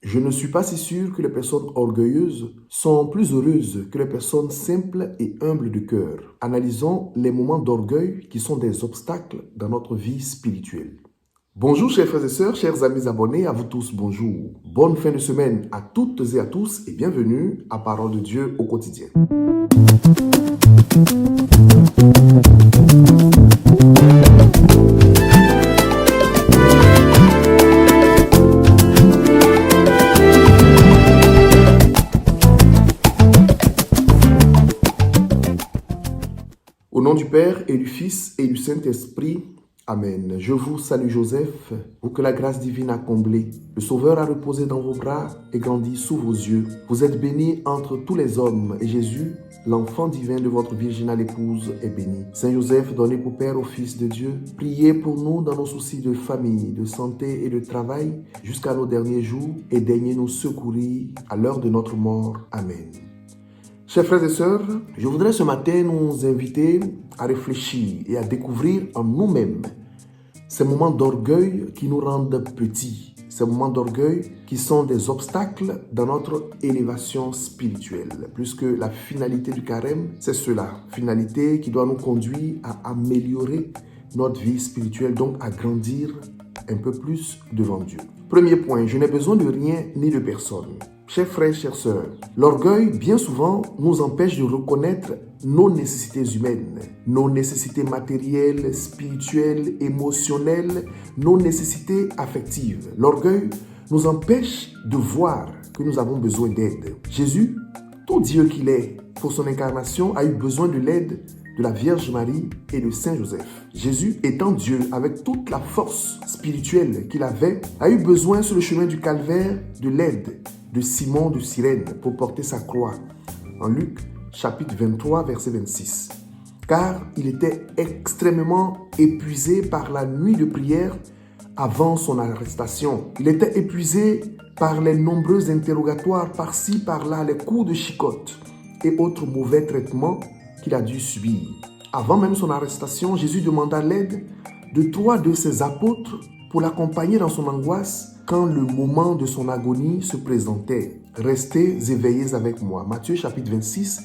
Je ne suis pas si sûr que les personnes orgueilleuses sont plus heureuses que les personnes simples et humbles de cœur. Analysons les moments d'orgueil qui sont des obstacles dans notre vie spirituelle. Bonjour chers frères et sœurs, chers amis abonnés, à vous tous bonjour. Bonne fin de semaine à toutes et à tous et bienvenue à Parole de Dieu au quotidien. Au nom du Père et du Fils et du Saint-Esprit, Amen. Je vous salue Joseph, vous que la grâce divine a comblé. Le Sauveur a reposé dans vos bras et grandi sous vos yeux. Vous êtes bénie entre tous les hommes et Jésus, l'enfant divin de votre virginale épouse, est béni. Saint Joseph, donné pour Père au Fils de Dieu, priez pour nous dans nos soucis de famille, de santé et de travail jusqu'à nos derniers jours et daignez nous secourir à l'heure de notre mort. Amen. Chers frères et sœurs, je voudrais ce matin nous inviter à réfléchir et à découvrir en nous-mêmes ces moments d'orgueil qui nous rendent petits, ces moments d'orgueil qui sont des obstacles dans notre élévation spirituelle. Plus que la finalité du carême, c'est cela, finalité qui doit nous conduire à améliorer notre vie spirituelle, donc à grandir un peu plus devant Dieu. Premier point, je n'ai besoin de rien ni de personne. Chers frères, chères sœurs, l'orgueil, bien souvent, nous empêche de reconnaître nos nécessités humaines, nos nécessités matérielles, spirituelles, émotionnelles, nos nécessités affectives. L'orgueil nous empêche de voir que nous avons besoin d'aide. Jésus, tout Dieu qu'il est, pour son incarnation, a eu besoin de l'aide de la Vierge Marie et de Saint Joseph. Jésus, étant Dieu, avec toute la force spirituelle qu'il avait, a eu besoin sur le chemin du calvaire de l'aide de Simon de Cyrène pour porter sa croix. En Luc, chapitre 23, verset 26. Car il était extrêmement épuisé par la nuit de prière avant son arrestation. Il était épuisé par les nombreux interrogatoires par-ci, par-là, les coups de chicotte et autres mauvais traitements qu'il a dû subir. Avant même son arrestation, Jésus demanda l'aide de 3 de ses apôtres pour l'accompagner dans son angoisse quand le moment de son agonie se présentait. Restez éveillés avec moi. Matthieu chapitre 26,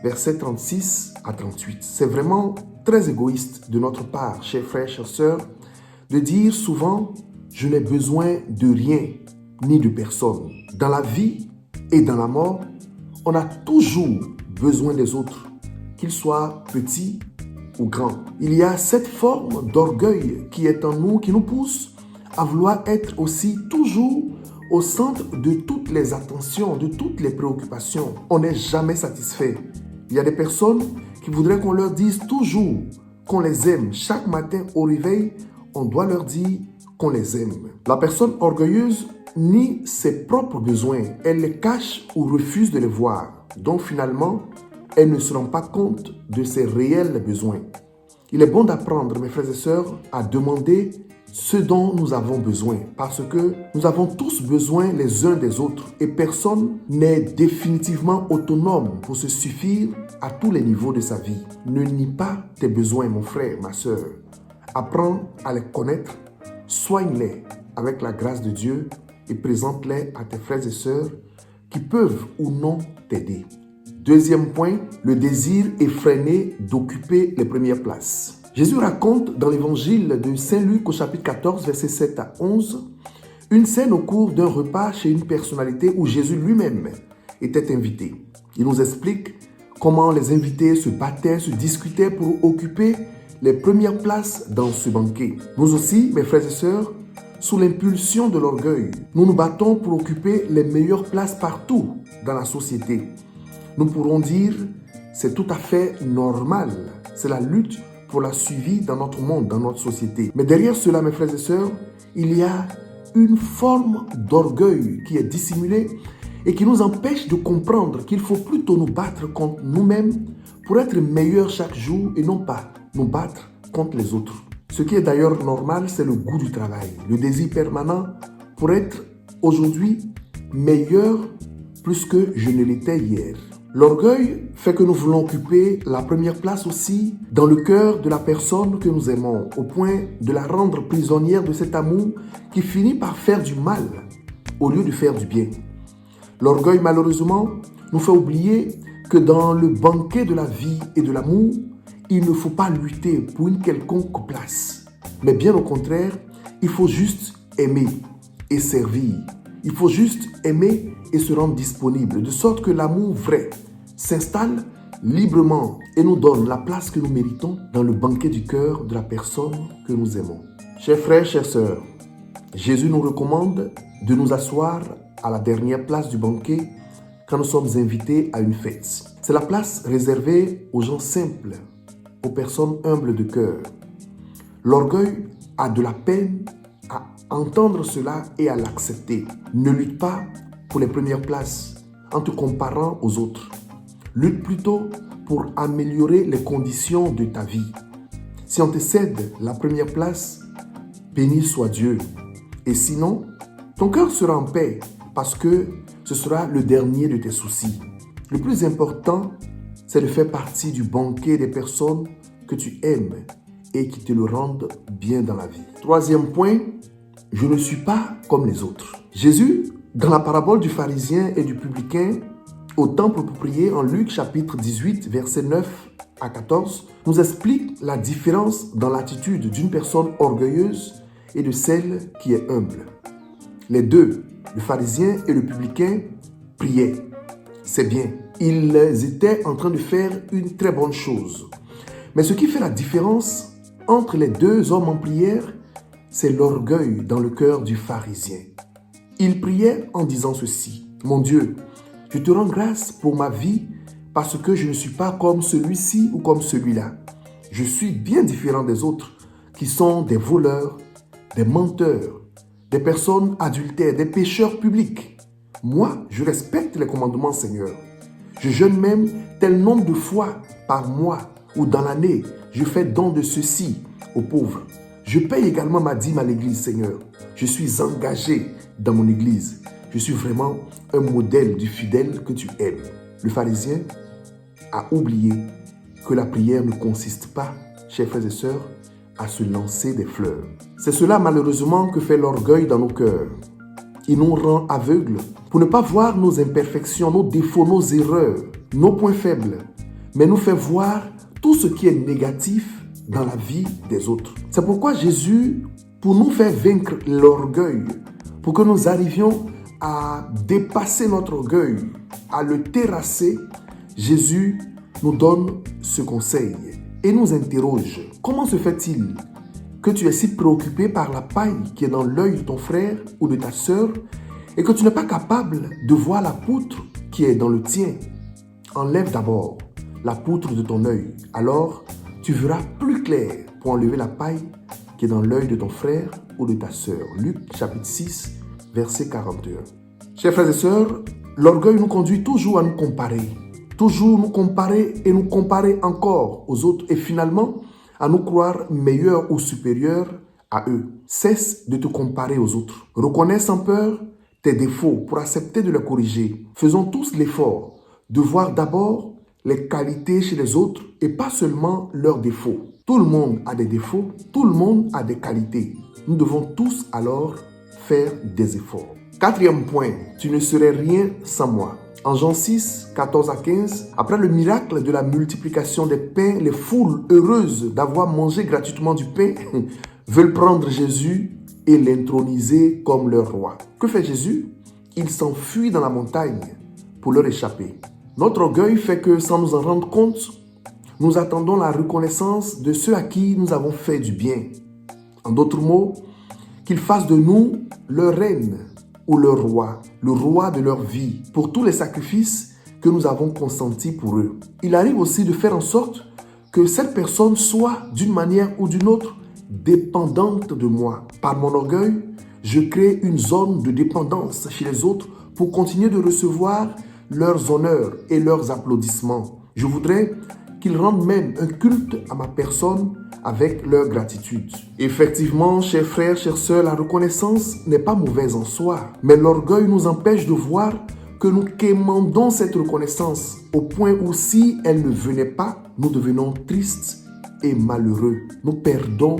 versets 36 à 38. C'est vraiment très égoïste de notre part, chers frères, chères sœurs, de dire souvent « je n'ai besoin de rien ni de personne ». Dans la vie et dans la mort, on a toujours besoin des autres, qu'ils soient petits ou grands. Il y a cette forme d'orgueil qui est en nous, qui nous pousse à vouloir être aussi toujours au centre de toutes les attentions, de toutes les préoccupations. On n'est jamais satisfait. Il y a des personnes qui voudraient qu'on leur dise toujours qu'on les aime. Chaque matin au réveil, on doit leur dire qu'on les aime. La personne orgueilleuse nie ses propres besoins. Elle les cache ou refuse de les voir. Donc finalement, elle ne se rend pas compte de ses réels besoins. Il est bon d'apprendre, mes frères et sœurs, à demander ce dont nous avons besoin, parce que nous avons tous besoin les uns des autres et personne n'est définitivement autonome pour se suffire à tous les niveaux de sa vie. Ne nie pas tes besoins, mon frère, ma sœur. Apprends à les connaître, soigne-les avec la grâce de Dieu et présente-les à tes frères et sœurs qui peuvent ou non t'aider. Deuxième point, le désir effréné d'occuper les premières places. Jésus raconte dans l'évangile de Saint Luc au chapitre 14, versets 7 à 11, une scène au cours d'un repas chez une personnalité où Jésus lui-même était invité. Il nous explique comment les invités se battaient, se discutaient pour occuper les premières places dans ce banquet. Nous aussi, mes frères et sœurs, sous l'impulsion de l'orgueil, nous nous battons pour occuper les meilleures places partout dans la société. Nous pourrons dire, c'est tout à fait normal, c'est la lutte pour la suivi dans notre monde, dans notre société. Mais derrière cela, mes frères et sœurs, il y a une forme d'orgueil qui est dissimulée et qui nous empêche de comprendre qu'il faut plutôt nous battre contre nous-mêmes pour être meilleurs chaque jour et non pas nous battre contre les autres. Ce qui est d'ailleurs normal, c'est le goût du travail, le désir permanent pour être aujourd'hui meilleur plus que je ne l'étais hier. L'orgueil fait que nous voulons occuper la première place aussi dans le cœur de la personne que nous aimons, au point de la rendre prisonnière de cet amour qui finit par faire du mal au lieu de faire du bien. L'orgueil, malheureusement, nous fait oublier que dans le banquet de la vie et de l'amour, il ne faut pas lutter pour une quelconque place. Mais bien au contraire, il faut juste aimer et servir. Il faut juste aimer et se rendre disponible, de sorte que l'amour vrai s'installe librement et nous donne la place que nous méritons dans le banquet du cœur de la personne que nous aimons. Chers frères, chères sœurs, Jésus nous recommande de nous asseoir à la dernière place du banquet quand nous sommes invités à une fête. C'est la place réservée aux gens simples, aux personnes humbles de cœur. L'orgueil a de la peine à entendre cela et à l'accepter. Ne lutte pas pour les premières places en te comparant aux autres. Lutte plutôt pour améliorer les conditions de ta vie. Si on te cède la première place, béni soit Dieu. Et sinon, ton cœur sera en paix parce que ce sera le dernier de tes soucis. Le plus important, c'est de faire partie du banquet des personnes que tu aimes et qui te le rendent bien dans la vie. Troisième point, je ne suis pas comme les autres. Jésus, dans la parabole du pharisien et du publicain au temple pour prier en Luc chapitre 18, versets 9 à 14, nous explique la différence dans l'attitude d'une personne orgueilleuse et de celle qui est humble. Les deux, le pharisien et le publicain, priaient. C'est bien, ils étaient en train de faire une très bonne chose. Mais ce qui fait la différence entre les deux hommes en prière, c'est l'orgueil dans le cœur du pharisien. Il priait en disant ceci: « Mon Dieu, je te rends grâce pour ma vie parce que je ne suis pas comme celui-ci ou comme celui-là. Je suis bien différent des autres qui sont des voleurs, des menteurs, des personnes adultères, des pécheurs publics. Moi, je respecte les commandements, Seigneur. Je jeûne même tel nombre de fois par mois ou dans l'année. Je fais don de ceci aux pauvres. Je paye également ma dîme à l'église, Seigneur. Je suis engagé dans mon église. Je suis vraiment un modèle du fidèle que tu aimes. » Le pharisien a oublié que la prière ne consiste pas, chers frères et sœurs, à se lancer des fleurs. C'est cela malheureusement que fait l'orgueil dans nos cœurs. Il nous rend aveugles pour ne pas voir nos imperfections, nos défauts, nos erreurs, nos points faibles, mais nous fait voir tout ce qui est négatif dans la vie des autres. C'est pourquoi Jésus, pour nous faire vaincre l'orgueil, pour que nous arrivions à dépasser notre orgueil, à le terrasser, Jésus nous donne ce conseil et nous interroge. Comment se fait-il que tu es si préoccupé par la paille qui est dans l'œil de ton frère ou de ta sœur et que tu n'es pas capable de voir la poutre qui est dans le tien? Enlève d'abord la poutre de ton œil, alors tu verras plus clair pour enlever la paille qui est dans l'œil de ton frère ou de ta sœur. Luc chapitre 6, verset 41. Chers frères et sœurs, l'orgueil nous conduit toujours à nous comparer. Toujours nous comparer et nous comparer encore aux autres et finalement à nous croire meilleurs ou supérieurs à eux. Cesse de te comparer aux autres. Reconnais sans peur tes défauts pour accepter de les corriger. Faisons tous l'effort de voir d'abord les qualités chez les autres et pas seulement leurs défauts. Tout le monde a des défauts, tout le monde a des qualités. Nous devons tous alors faire des efforts. Quatrième point, tu ne serais rien sans moi. En Jean 6, 14 à 15, après le miracle de la multiplication des pains, les foules heureuses d'avoir mangé gratuitement du pain veulent prendre Jésus et l'introniser comme leur roi. Que fait Jésus? Il s'enfuit dans la montagne pour leur échapper. Notre orgueil fait que, sans nous en rendre compte, nous attendons la reconnaissance de ceux à qui nous avons fait du bien. En d'autres mots, qu'ils fassent de nous leur reine ou leur roi, le roi de leur vie, pour tous les sacrifices que nous avons consentis pour eux. Il arrive aussi de faire en sorte que cette personne soit, d'une manière ou d'une autre, dépendante de moi. Par mon orgueil, je crée une zone de dépendance chez les autres pour continuer de recevoir leurs honneurs et leurs applaudissements. Je voudrais qu'ils rendent même un culte à ma personne avec leur gratitude. Effectivement, chers frères, chères sœurs, la reconnaissance n'est pas mauvaise en soi, mais l'orgueil nous empêche de voir que nous quémandons cette reconnaissance au point où si elle ne venait pas, nous devenons tristes et malheureux. Nous perdons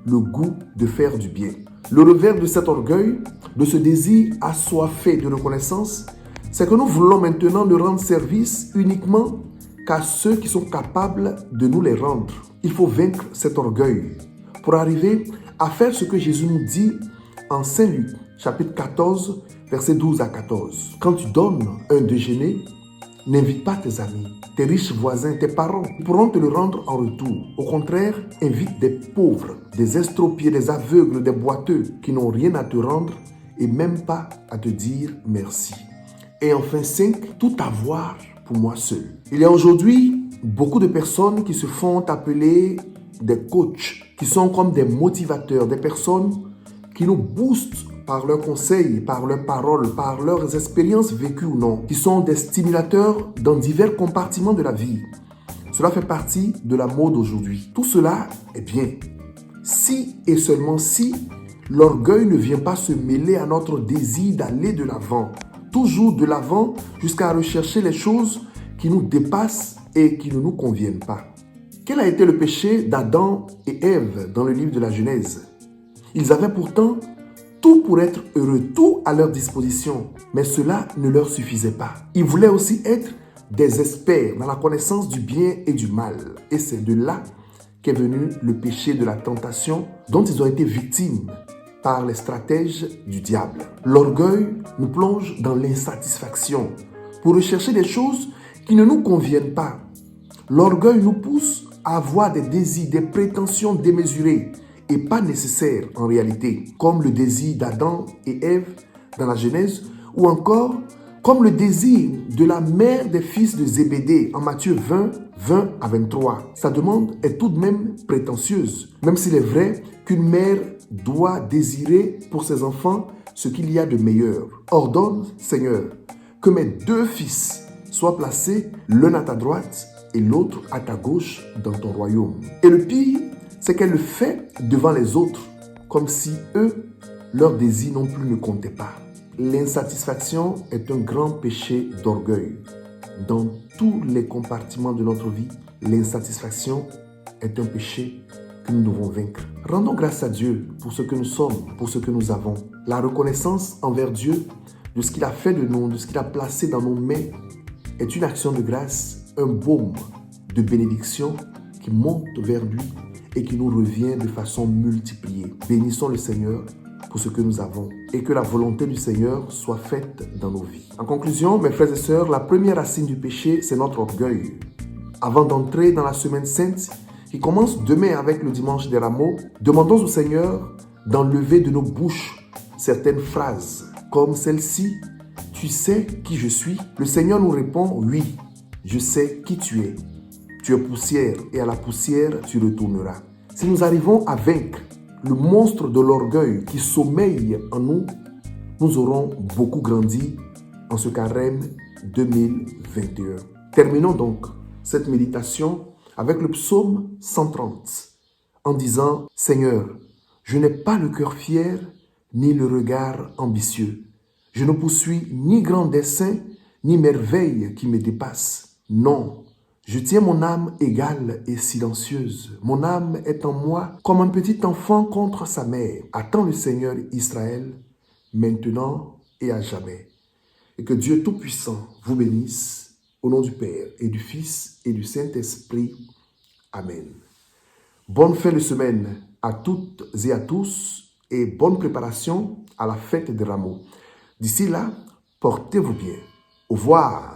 le goût de faire du bien. Le revers de cet orgueil, de ce désir assoiffé de reconnaissance, c'est que nous voulons maintenant ne rendre service uniquement qu'à ceux qui sont capables de nous les rendre. Il faut vaincre cet orgueil pour arriver à faire ce que Jésus nous dit en Saint Luc, chapitre 14, versets 12 à 14. Quand tu donnes un déjeuner, n'invite pas tes amis, tes riches voisins, tes parents. Ils pourront te le rendre en retour. Au contraire, invite des pauvres, des estropiés, des aveugles, des boiteux qui n'ont rien à te rendre et même pas à te dire merci. Et enfin 5, tout avoir pour moi seul. Il y a aujourd'hui beaucoup de personnes qui se font appeler des coachs, qui sont comme des motivateurs, des personnes qui nous boostent par leurs conseils, par leurs paroles, par leurs expériences vécues ou non, qui sont des stimulateurs dans divers compartiments de la vie. Cela fait partie de la mode aujourd'hui. Tout cela est bien. Si et seulement si l'orgueil ne vient pas se mêler à notre désir d'aller de l'avant, toujours de l'avant jusqu'à rechercher les choses qui nous dépassent et qui ne nous conviennent pas. Quel a été le péché d'Adam et Ève dans le livre de la Genèse? Ils avaient pourtant tout pour être heureux, tout à leur disposition, mais cela ne leur suffisait pas. Ils voulaient aussi être des experts dans la connaissance du bien et du mal. Et c'est de là qu'est venu le péché de la tentation dont ils ont été victimes par les stratèges du diable. L'orgueil nous plonge dans l'insatisfaction pour rechercher des choses qui ne nous conviennent pas. L'orgueil nous pousse à avoir des désirs, des prétentions démesurées et pas nécessaires en réalité, comme le désir d'Adam et Ève dans la Genèse, ou encore comme le désir de la mère des fils de Zébédée en Matthieu 20, 20 à 23. Sa demande est tout de même prétentieuse, même s'il est vrai qu'une mère doit désirer pour ses enfants ce qu'il y a de meilleur. Ordonne, Seigneur, que mes 2 fils soient placés l'un à ta droite et l'autre à ta gauche dans ton royaume. Et le pire, c'est qu'elle le fait devant les autres, comme si eux, leur désir non plus ne comptait pas. L'insatisfaction est un grand péché d'orgueil. Dans tous les compartiments de notre vie, l'insatisfaction est un péché que nous devons vaincre. Rendons grâce à Dieu pour ce que nous sommes, pour ce que nous avons. La reconnaissance envers Dieu de ce qu'il a fait de nous, de ce qu'il a placé dans nos mains, est une action de grâce, un baume de bénédiction qui monte vers lui et qui nous revient de façon multipliée. Bénissons le Seigneur pour ce que nous avons et que la volonté du Seigneur soit faite dans nos vies. En conclusion, mes frères et sœurs, la première racine du péché, c'est notre orgueil. Avant d'entrer dans la semaine sainte qui commence demain avec le dimanche des rameaux, demandons au Seigneur d'enlever de nos bouches certaines phrases comme celle-ci: tu sais qui je suis? Le Seigneur nous répond: oui, je sais qui tu es. Tu es poussière et à la poussière tu retourneras. Si nous arrivons à vaincre le monstre de l'orgueil qui sommeille en nous, nous aurons beaucoup grandi en ce carême 2021. Terminons donc cette méditation avec le psaume 130 en disant: Seigneur, je n'ai pas le cœur fier ni le regard ambitieux. Je ne poursuis ni grand dessein ni merveille qui me dépasse. Non, je tiens mon âme égale et silencieuse. Mon âme est en moi comme un petit enfant contre sa mère. Attends le Seigneur Israël, maintenant et à jamais. Et que Dieu Tout-Puissant vous bénisse, au nom du Père et du Fils et du Saint-Esprit. Amen. Bonne fin de semaine à toutes et à tous et bonne préparation à la fête des rameaux. D'ici là, portez-vous bien. Au revoir.